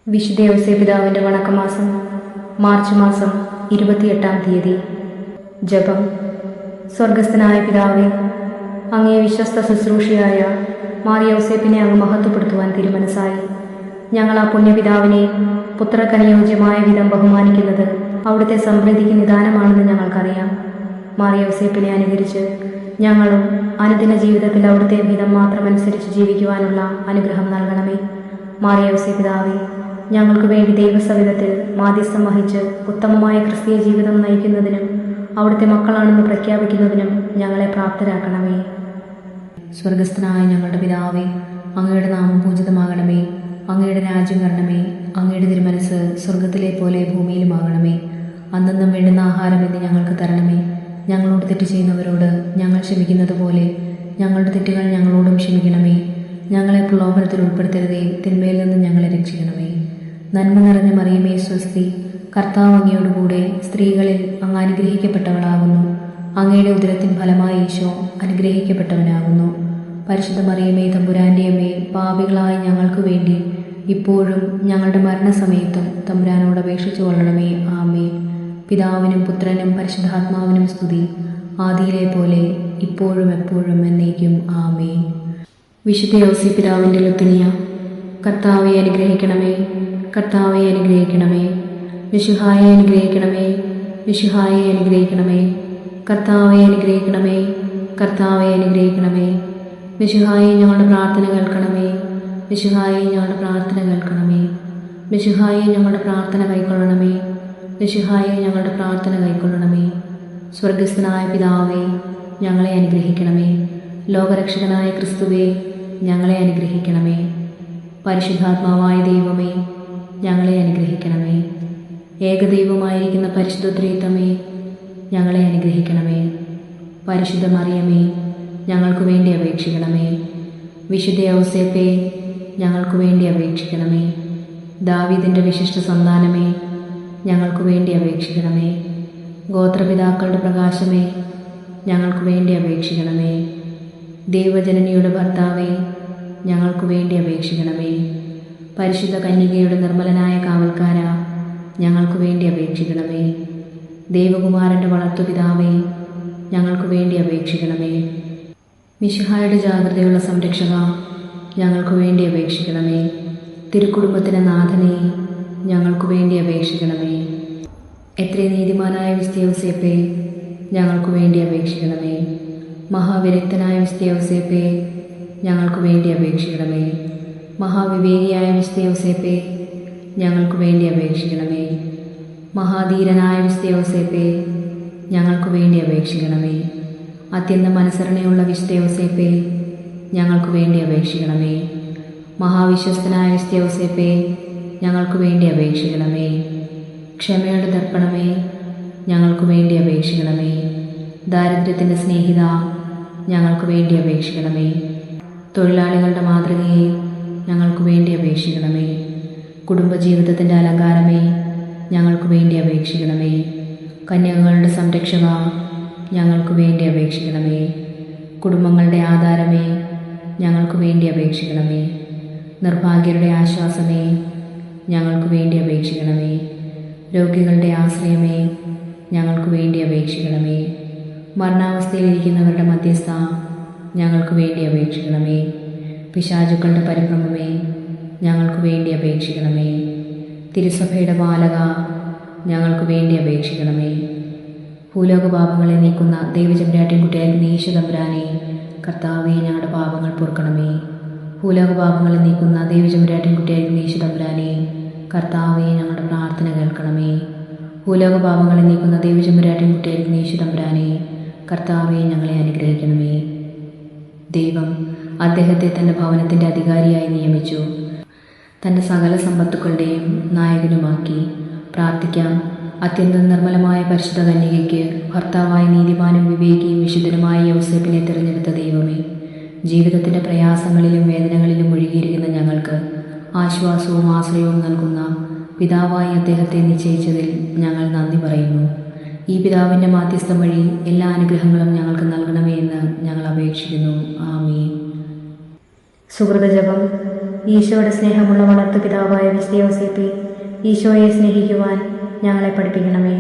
വിശുദ്ധ ഔസേപിതാവിൻ്റെ വണക്കമാസം മാർച്ച് മാസം 28-ാം തീയതി. ജപം. സ്വർഗസ്ഥനായ പിതാവേ, അങ്ങേ വിശ്വസ്ത ശുശ്രൂഷയായ മാറിയൗസേപ്പിനെ അങ്ങ് മഹത്വപ്പെടുത്തുവാൻ തിരുമനസ്സായി. ഞങ്ങൾ ആ പുണ്യപിതാവിനെ പുത്രക്കനുയോജ്യമായ വിധം ബഹുമാനിക്കുന്നത് അവിടുത്തെ സമൃദ്ധിക്ക് നിദാനമാണെന്ന് ഞങ്ങൾക്കറിയാം. മാറിയൗസേപ്പിനെ അനുകരിച്ച് ഞങ്ങളും അനുദിന ജീവിതത്തിൽ അവിടുത്തെ വിധം മാത്രമനുസരിച്ച് ജീവിക്കുവാനുള്ള അനുഗ്രഹം നൽകണമേ. മാറിയൗസേപിതാവേ, ഞങ്ങൾക്ക് വേണ്ടി ദൈവസവിധത്തിൽ മാധ്യസ്ഥം വഹിച്ച് ഉത്തമമായ ക്രിസ്തീയ ജീവിതം നയിക്കുന്നതിനും അവിടുത്തെ മക്കളാണെന്ന് പ്രഖ്യാപിക്കുന്നതിനും ഞങ്ങളെ പ്രാപ്തരാക്കണമേ. സ്വർഗസ്ഥനായ ഞങ്ങളുടെ പിതാവേ, അങ്ങയുടെ നാമം പൂജിതമാകണമേ. അങ്ങയുടെ രാജ്യം വരണമേ. അങ്ങയുടെ തിരുമനസ് സ്വർഗത്തിലെ പോലെ ഭൂമിയിലുമാകണമേ. അന്നന്നും വേണ്ടുന്ന ആഹാരം ഇന്ന് ഞങ്ങൾക്ക് തരണമേ. ഞങ്ങളോട് തെറ്റ് ചെയ്യുന്നവരോട് ഞങ്ങൾ ക്ഷമിക്കുന്നത് പോലെ ഞങ്ങളുടെ തെറ്റുകൾ ഞങ്ങളോടും ക്ഷമിക്കണമേ. ഞങ്ങളെ പ്രലോഭനത്തിൽ ഉൾപ്പെടുത്തരുതേ, തിന്മയിൽ നിന്ന് ഞങ്ങളെ രക്ഷിക്കണമേ. നന്മ നിറഞ്ഞ മറിയമേ, സ്വസ്തി, കർത്താവ് അങ്ങയോടുകൂടെ സ്ത്രീകളിൽ അങ്ങ് അനുഗ്രഹിക്കപ്പെട്ടവളാകുന്നു. അങ്ങയുടെ ഉദരത്തിൻ ഫലമായി ഈശോ അനുഗ്രഹിക്കപ്പെട്ടവനാകുന്നു. പരിശുദ്ധ മറിയമേ, തമ്പുരാൻ്റെ അമ്മേ, പാപികളായ ഞങ്ങൾക്ക് വേണ്ടി ഇപ്പോഴും ഞങ്ങളുടെ മരണസമയത്തും തമ്പുരാനോട് അപേക്ഷിച്ചു കൊള്ളണമേ. ആമേൻ. പിതാവിനും പുത്രനും പരിശുദ്ധാത്മാവിനും സ്തുതി, ആദിയിലെ പോലെ ഇപ്പോഴും എപ്പോഴും എന്നേക്കും. ആമേൻ. വിശുദ്ധ ഔസേപിതാവിൻ്റെ ലുത്തിനിയ. കർത്താവെ അനുഗ്രഹിക്കണമേ, കർത്താവെ അനുഗ്രഹിക്കണമേ. മിശിഹായെ അനുഗ്രഹിക്കണമേ, മിശിഹായെ അനുഗ്രഹിക്കണമേ. കർത്താവെ അനുഗ്രഹിക്കണമേ, കർത്താവെ അനുഗ്രഹിക്കണമേ. മിശിഹായെ ഞങ്ങളുടെ പ്രാർത്ഥന കേൾക്കണമേ, മിശിഹായെ ഞങ്ങളുടെ പ്രാർത്ഥന കേൾക്കണമേ. മിശിഹായെ ഞങ്ങളുടെ പ്രാർത്ഥന കൈക്കൊള്ളണമേ, മിശിഹായെ ഞങ്ങളുടെ പ്രാർത്ഥന കൈക്കൊള്ളണമേ. സ്വർഗസ്ഥനായ പിതാവേ, ഞങ്ങളെ അനുഗ്രഹിക്കണമേ. ലോകരക്ഷകനായ ക്രിസ്തുവേ, ഞങ്ങളെ അനുഗ്രഹിക്കണമേ. പരിശുദ്ധാത്മാവായ ദൈവമേ, ഞങ്ങളെ അനുഗ്രഹിക്കണമേ. ഏകദൈവമായിരിക്കുന്ന പരിശുദ്ധ ത്രിത്വമേ, ഞങ്ങളെ അനുഗ്രഹിക്കണമേ. പരിശുദ്ധ മറിയമേ, ഞങ്ങൾക്ക് വേണ്ടി അപേക്ഷിക്കണമേ. വിശുദ്ധ ഔസേപ്പേ, ഞങ്ങൾക്ക് വേണ്ടി അപേക്ഷിക്കണമേ. ദാവീദിൻ്റെ വിശിഷ്ട സന്താനമേ, ഞങ്ങൾക്ക് വേണ്ടി അപേക്ഷിക്കണമേ. ഗോത്രപിതാക്കളുടെ പ്രകാശമേ, ഞങ്ങൾക്ക് വേണ്ടി അപേക്ഷിക്കണമേ. ദൈവജനനിയുടെ ഭർത്താവേ, ഞങ്ങൾക്ക് വേണ്ടി അപേക്ഷിക്കണമേ. പരിശുദ്ധ കന്യകയുടെ നിർമ്മലനായ കാവൽക്കാര, ഞങ്ങൾക്ക് വേണ്ടി അപേക്ഷിക്കണമേ. ദൈവകുമാരൻ്റെ വളർത്തുപിതാവേ, ഞങ്ങൾക്ക് വേണ്ടി അപേക്ഷിക്കണമേ. മിശിഹായുടെ ജാഗ്രതയുള്ള സംരക്ഷക, ഞങ്ങൾക്ക് വേണ്ടി അപേക്ഷിക്കണമേ. തിരുക്കുടുംബത്തിൻ്റെ നാഥനെ, ഞങ്ങൾക്ക് വേണ്ടി അപേക്ഷിക്കണമേ. എത്രയും നീതിമാനായ വിശുദ്ധ ഔസേപ്പേ, ഞങ്ങൾക്ക് വേണ്ടി അപേക്ഷിക്കണമേ. മഹാവിരക്തനായ വിശുദ്ധ ഔസേപ്പേ, ഞങ്ങൾക്ക് വേണ്ടി അപേക്ഷിക്കണമേ. മഹാവിവേകിയായ വിശുദ്ധ ഔസേപ്പേ, ഞങ്ങൾക്ക് വേണ്ടി അപേക്ഷിക്കണമേ. മഹാധീരനായ വിശുദ്ധ ഔസേപ്പേ, ഞങ്ങൾക്ക് വേണ്ടി അപേക്ഷിക്കണമേ. അത്യന്തം അനുസരണയുള്ള വിശുദ്ധ ഔസേപ്പേ, ഞങ്ങൾക്ക് വേണ്ടി അപേക്ഷിക്കണമേ. മഹാവിശ്വസ്തനായ വിശുദ്ധ ഔസേപ്പേ, ഞങ്ങൾക്ക് വേണ്ടി അപേക്ഷിക്കണമേ. ക്ഷമയുടെ ദർപ്പണമേ, ഞങ്ങൾക്ക് വേണ്ടി അപേക്ഷിക്കണമേ. ദാരിദ്ര്യത്തിൻ്റെ സ്നേഹിത, ഞങ്ങൾക്ക് വേണ്ടി അപേക്ഷിക്കണമേ. തൊഴിലാളികളുടെ മാതൃകയെ, ഞങ്ങൾക്ക് വേണ്ടി അപേക്ഷിക്കണമേ. കുടുംബജീവിതത്തിൻ്റെ അലങ്കാരമേ, ഞങ്ങൾക്ക് വേണ്ടി അപേക്ഷിക്കണമേ. കന്യകകളുടെ സംരക്ഷക, ഞങ്ങൾക്ക് വേണ്ടി അപേക്ഷിക്കണമേ. കുടുംബങ്ങളുടെ ആധാരമേ, ഞങ്ങൾക്ക് വേണ്ടി അപേക്ഷിക്കണമേ. നിർഭാഗ്യരുടെ ആശ്വാസമേ, ഞങ്ങൾക്ക് വേണ്ടി അപേക്ഷിക്കണമേ. രോഗികളുടെ ആശ്രയമേ, ഞങ്ങൾക്ക് വേണ്ടി അപേക്ഷിക്കണമേ. മരണാവസ്ഥയിലിരിക്കുന്നവരുടെ മധ്യസ്ഥ, ഞങ്ങൾക്ക് വേണ്ടി അപേക്ഷിക്കണമേ. പിശാചുക്കളുടെ പരിഭ്രമമേ, ഞങ്ങൾക്ക് വേണ്ടി അപേക്ഷിക്കണമേ. തിരുസഭയുടെ ബാലക, ഞങ്ങൾക്ക് വേണ്ടി അപേക്ഷിക്കണമേ. ഭൂലോക പാപങ്ങളെ നീക്കുന്ന ദൈവചമ്പരാട്ടിൻകുട്ടിയായിരുന്ന ഈശോ തമ്പുരാനെ, കർത്താവേ, ഞങ്ങളുടെ പാപങ്ങൾ പൊറുക്കണമേ. ഭൂലോക പാപങ്ങളെ നീക്കുന്ന ദൈവചമ്പരാട്ടിൻകുട്ടിയായിരുന്ന ഈശോ തമ്പുരാനെ, കർത്താവേ, ഞങ്ങളുടെ പ്രാർത്ഥന കേൾക്കണമേ. ഭൂലോക പാപങ്ങളെ നീക്കുന്ന ദൈവചമ്പരാട്ടിൻകുട്ടിയായിരുന്ന ഈശോ തമ്പുരാനെ, കർത്താവേ, ഞങ്ങളെ അനുഗ്രഹിക്കണമേ. ദൈവം അദ്ദേഹത്തെ തൻ്റെ ഭവനത്തിൻ്റെ അധികാരിയായി നിയമിച്ചു, തൻ്റെ സകല സമ്പത്തുക്കളുടെയും നായകനുമാക്കി. പ്രാർത്ഥിക്കാം. അത്യന്തം നിർമ്മലമായ പരിശുദ്ധ കന്യകയ്ക്ക് ഭർത്താവായ നീതിമാനും വിവേകിയും വിശുദ്ധനുമായ ഔസേപ്പിനെ തിരഞ്ഞെടുത്ത ദൈവമേ, ജീവിതത്തിൻ്റെ പ്രയാസങ്ങളിലും വേദനകളിലും മുഴുകിയിരിക്കുന്ന ഞങ്ങൾക്ക് ആശ്വാസവും ആശ്രയവും നൽകുന്ന പിതാവായി അദ്ദേഹത്തെ നിശ്ചയിച്ചതിൽ ഞങ്ങൾ നന്ദി പറയുന്നു. ഈ പിതാവിൻ്റെ മാധ്യസ്ഥം വഴി എല്ലാ അനുഗ്രഹങ്ങളും ഞങ്ങൾക്ക് നൽകണമേ എന്ന് ഞങ്ങൾ അപേക്ഷിക്കുന്നു. ആമേൻ. സുഹൃതജപം. ഈശോയുടെ സ്നേഹമുള്ള വളർത്തു പിതാവായ വിശുദ്ധ യോസേപ്പേ, ഈശോയെ സ്നേഹിക്കുവാൻ ഞങ്ങളെ പഠിപ്പിക്കണമേ.